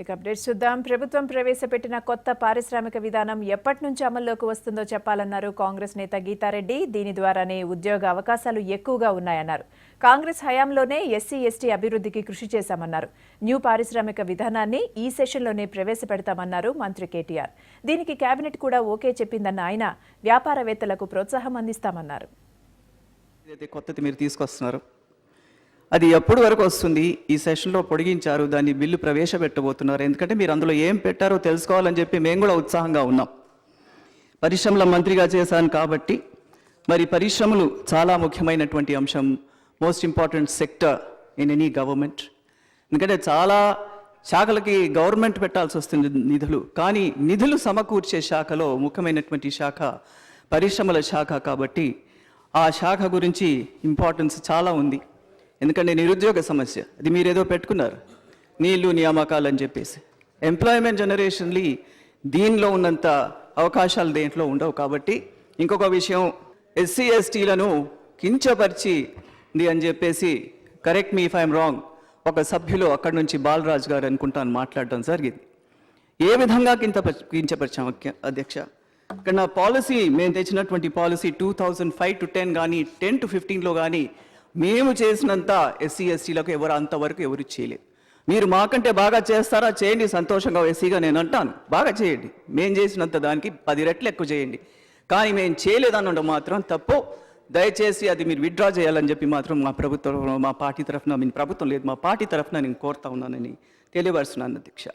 ఇక అప్డేట్స్ చూద్దాం. ప్రభుత్వం ప్రవేశపెట్టిన కొత్త పారిశ్రామిక విధానం ఎప్పటి నుంచి అమల్లోకి వస్తుందో చెప్పాలన్నారు కాంగ్రెస్ నేత గీతారెడ్డి. దీని ద్వారానే ఉద్యోగ అవకాశాలు ఎక్కువగా ఉన్నాయన్నారు. కాంగ్రెస్ హయాంలోనే ఎస్సీ ఎస్టీ అభివృద్ధికి కృషి చేశామన్నారు. న్యూ పారిశ్రామిక విధానాన్ని ఈ సెషన్లోనే ప్రవేశపెడతామన్నారు మంత్రి కేటీఆర్. దీనికి కేబినెట్ కూడా ఓకే చెప్పిందన్న ఆయన వ్యాపారవేత్తలకు ప్రోత్సాహం అందిస్తామన్నారు. కొత్తది మీరు తీసుకొస్తున్నారు, అది ఎప్పటి వరకు వస్తుంది? ఈ సెషన్లో పొడిగించారు, దాన్ని బిల్లు ప్రవేశపెట్టబోతున్నారు. ఎందుకంటే మీరు అందులో ఏం పెట్టారో తెలుసుకోవాలని చెప్పి మేము కూడా ఉత్సాహంగా ఉన్నాం. పరిశ్రమల మంత్రిగా చేశాను కాబట్టి మరి పరిశ్రమలు చాలా ముఖ్యమైనటువంటి అంశం, most important sector in any government. ఎందుకంటే చాలా శాఖలకి గవర్నమెంట్ పెట్టాల్సి వస్తుంది నిధులు, కానీ నిధులు సమకూర్చే శాఖలో ముఖ్యమైనటువంటి శాఖ పరిశ్రమల శాఖ. కాబట్టి ఆ శాఖ గురించి ఇంపార్టెన్స్ చాలా ఉంది. ఎందుకంటే నిరుద్యోగ సమస్య అది మీరేదో పెట్టుకున్నారు, నీళ్లు నియామకాలు అని చెప్పేసి. ఎంప్లాయ్మెంట్ జనరేషన్లీ దీనిలో ఉన్నంత అవకాశాలు దేంట్లో ఉండవు. కాబట్టి ఇంకొక విషయం, ఎస్సీ ఎస్టీలను కించపరిచింది అని చెప్పేసి, correct me if I'm wrong, ఒక సభ్యులు అక్కడి నుంచి బాలరాజ్ గారు అనుకుంటాను మాట్లాడడం జరిగింది. ఏ విధంగా కించపరిచాం అధ్యక్ష? ఇక్కడ నా పాలసీ, మేము తెచ్చినటువంటి పాలసీ 2005 to 10 కానీ 10 to 15లో కానీ మేము చేసినంత ఎస్సీ ఎస్టీలకు అంతవరకు ఎవరు చేయలేదు. మీరు మాకంటే బాగా చేస్తారా? చేయండి, సంతోషంగా ఎస్సీగా నేను అంటాను, బాగా చేయండి. మేము చేసినంత దానికి 10 రెట్లు ఎక్కువ చేయండి. కానీ మేము చేయలేదనడం మాత్రం తప్పు. దయచేసి అది మీరు విత్డ్రా చేయాలని చెప్పి మాత్రం మా ప్రభుత్వం, మా పార్టీ తరఫున, మీ ప్రభుత్వం లేదు, మా పార్టీ తరఫున నేను కోరుతా ఉన్నానని తెలియపరుస్తున్నాను అధ్యక్ష.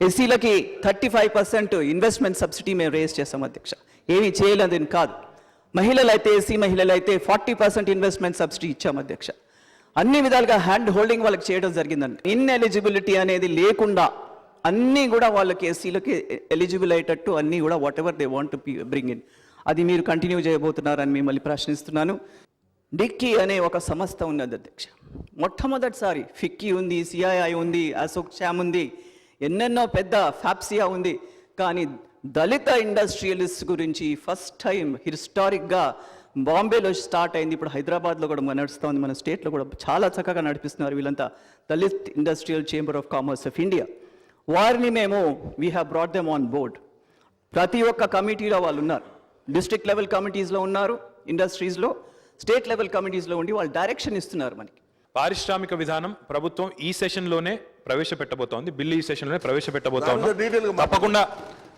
ఎస్సీలకి 35% ఇన్వెస్ట్మెంట్ సబ్సిడీ మేము రేస్ చేస్తాం అధ్యక్ష, ఏమీ చేయలేదని కాదు. మహిళలైతే, ఎస్సీ మహిళలైతే 40% ఇన్వెస్ట్మెంట్ సబ్సిడీ ఇచ్చాం అధ్యక్ష. అన్ని విధాలుగా హ్యాండ్ హోల్డింగ్ వాళ్ళకి చేయడం జరిగిందండి. ఇన్ఎలిజిబిలిటీ అనేది లేకుండా అన్నీ కూడా వాళ్ళకి ఎస్సీలకి ఎలిజిబుల్ అయ్యేటట్టు అన్నీ కూడా what ever they want to bring in, అది మీరు కంటిన్యూ చేయబోతున్నారని మిమ్మల్ని ప్రశ్నిస్తున్నాను. డిక్కీ అనే ఒక సంస్థ ఉన్నది అధ్యక్ష. మొట్టమొదటిసారి ఫిక్కీ ఉంది, సిఐఐ ఉంది, అశోక్ శ్యామ్ ఉంది, ఎన్నెన్నో పెద్ద ఫ్యాప్సియా ఉంది. కానీ దళిత ఇండస్ట్రియలిస్ట్ గురించి ఫస్ట్ టైం హిస్టారిక్గా బాంబేలో స్టార్ట్ అయింది, ఇప్పుడు హైదరాబాద్లో కూడా నడుస్తూ ఉంది, మన స్టేట్లో కూడా చాలా చక్కగా నడిపిస్తున్నారు వీళ్ళంతా. Dalit industrial chamber of commerce of India, వారిని మేము we have brought them on board. ప్రతి ఒక్క కమిటీలో వాళ్ళు ఉన్నారు, డిస్ట్రిక్ట్ లెవెల్ కమిటీస్లో ఉన్నారు, ఇండస్ట్రీస్లో, స్టేట్ లెవెల్ కమిటీస్లో ఉండి వాళ్ళు డైరెక్షన్ ఇస్తున్నారు మనకి. పారిశ్రామిక విధానం ప్రభుత్వం ఈ సెషన్లోనే ప్రవేశపెట్టబోతోంది, బిల్లు ఈ సెషన్లోనే ప్రవేశపెట్టబోతోంది. తప్పకుండా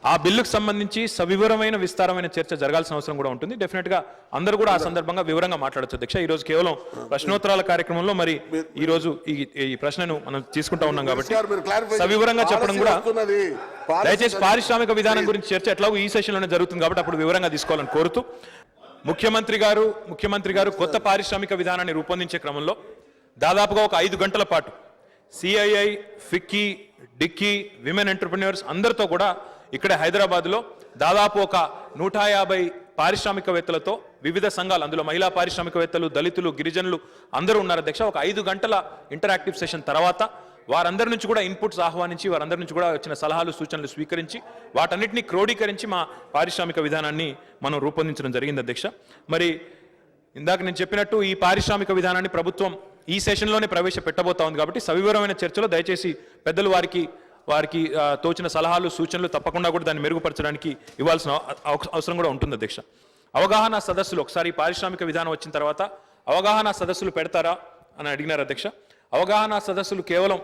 ఆ బిల్లుకు సంబంధించి సవివరమైన విస్తారమైన చర్చ జరగాల్సిన అవసరం కూడా ఉంటుంది. డెఫినెట్ గా అందరూ కూడా ఆ సందర్భంగా వివరంగా మాట్లాడచ్చు అధ్యక్ష. ఈ రోజు కేవలం ప్రశ్నోత్తరాల కార్యక్రమంలో మరి ఈ రోజు ఈ ప్రశ్నను మనం తీసుకుంటా ఉన్నాం కాబట్టి సవివరంగా చెప్పడం కూడా, దయచేసి పారిశ్రామిక విధానం గురించి చర్చ ఎట్లాగో ఈ సెషన్లోనే జరుగుతుంది కాబట్టి అప్పుడు వివరంగా తీసుకోవాలని కోరుతూ, ముఖ్యమంత్రి గారు కొత్త పారిశ్రామిక విధానాన్ని రూపొందించే క్రమంలో దాదాపుగా ఒక 5 గంటల పాటు CII, FICCI, DICCI, women entrepreneurs అందరితో కూడా ఇక్కడ హైదరాబాద్లో దాదాపు ఒక 150 పారిశ్రామికవేత్తలతో, వివిధ సంఘాలు, అందులో మహిళా పారిశ్రామికవేత్తలు, దళితులు, గిరిజనులు అందరూ ఉన్నారు అధ్యక్ష. ఒక 5 గంటల ఇంటరాక్టివ్ సెషన్ తర్వాత వారందరి నుంచి కూడా ఇన్పుట్స్ ఆహ్వానించి, వారందరి నుంచి కూడా వచ్చిన సలహాలు సూచనలు స్వీకరించి వాటన్నిటిని క్రోడీకరించి మా పారిశ్రామిక విధానాన్ని మనం రూపొందించడం జరిగింది అధ్యక్ష. మరి ఇందాక నేను చెప్పినట్టు ఈ పారిశ్రామిక విధానాన్ని ప్రభుత్వం ఈ సెషన్లోనే ప్రవేశపెట్టబోతా ఉంది కాబట్టి సవివరమైన చర్చలో దయచేసి పెద్దలు వారికి తోచిన సలహాలు సూచనలు తప్పకుండా కూడా దాన్ని మెరుగుపరచడానికి ఇవ్వాల్సిన అవసరం కూడా ఉంటుంది అధ్యక్ష. అవగాహన సదస్సులు, ఒకసారి పారిశ్రామిక విధానం వచ్చిన తర్వాత అవగాహన సదస్సులు పెడతారా అని అడిగినారు అధ్యక్ష. అవగాహన సదస్సులు కేవలం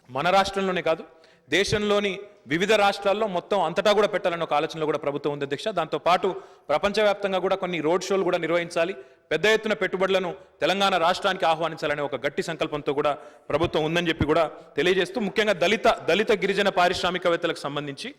మన రాష్ట్రంలోనే కాదు, దేశంలోని వివిధ రాష్ట్రాల్లో మొత్తం అంతటా కూడా పెట్టాలన్న ఒక ఆలోచనలో కూడా ప్రభుత్వం ఉంది అధ్యక్ష. దాంతోపాటు ప్రపంచవ్యాప్తంగా కూడా కొన్ని రోడ్ షోలు కూడా నిర్వహించాలి, పెద్ద ఎత్తున పెట్టుబడులను తెలంగాణ రాష్ట్రానికి ఆహ్వానించాలనే ఒక గట్టి సంకల్పంతో కూడా ప్రభుత్వం ఉందని చెప్పి కూడా తెలియజేస్తూ, ముఖ్యంగా దళిత గిరిజన పారిశ్రామికవేత్తలకు సంబంధించి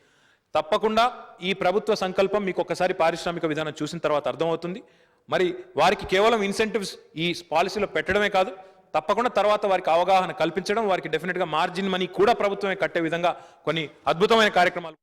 తప్పకుండా ఈ ప్రభుత్వ సంకల్పం మీకు ఒకసారి పారిశ్రామిక విధానం చూసిన తర్వాత అర్థమవుతుంది. మరి వారికి కేవలం ఇన్సెంటివ్స్ ఈ పాలసీలో పెట్టడమే కాదు, తప్పకుండా తర్వాత వారికి అవగాహన కల్పించడం, వారికి డెఫినెట్గా మార్జిన్ మనీ కూడా ప్రభుత్వమే కట్టే విధంగా కొన్ని అద్భుతమైన కార్యక్రమాలు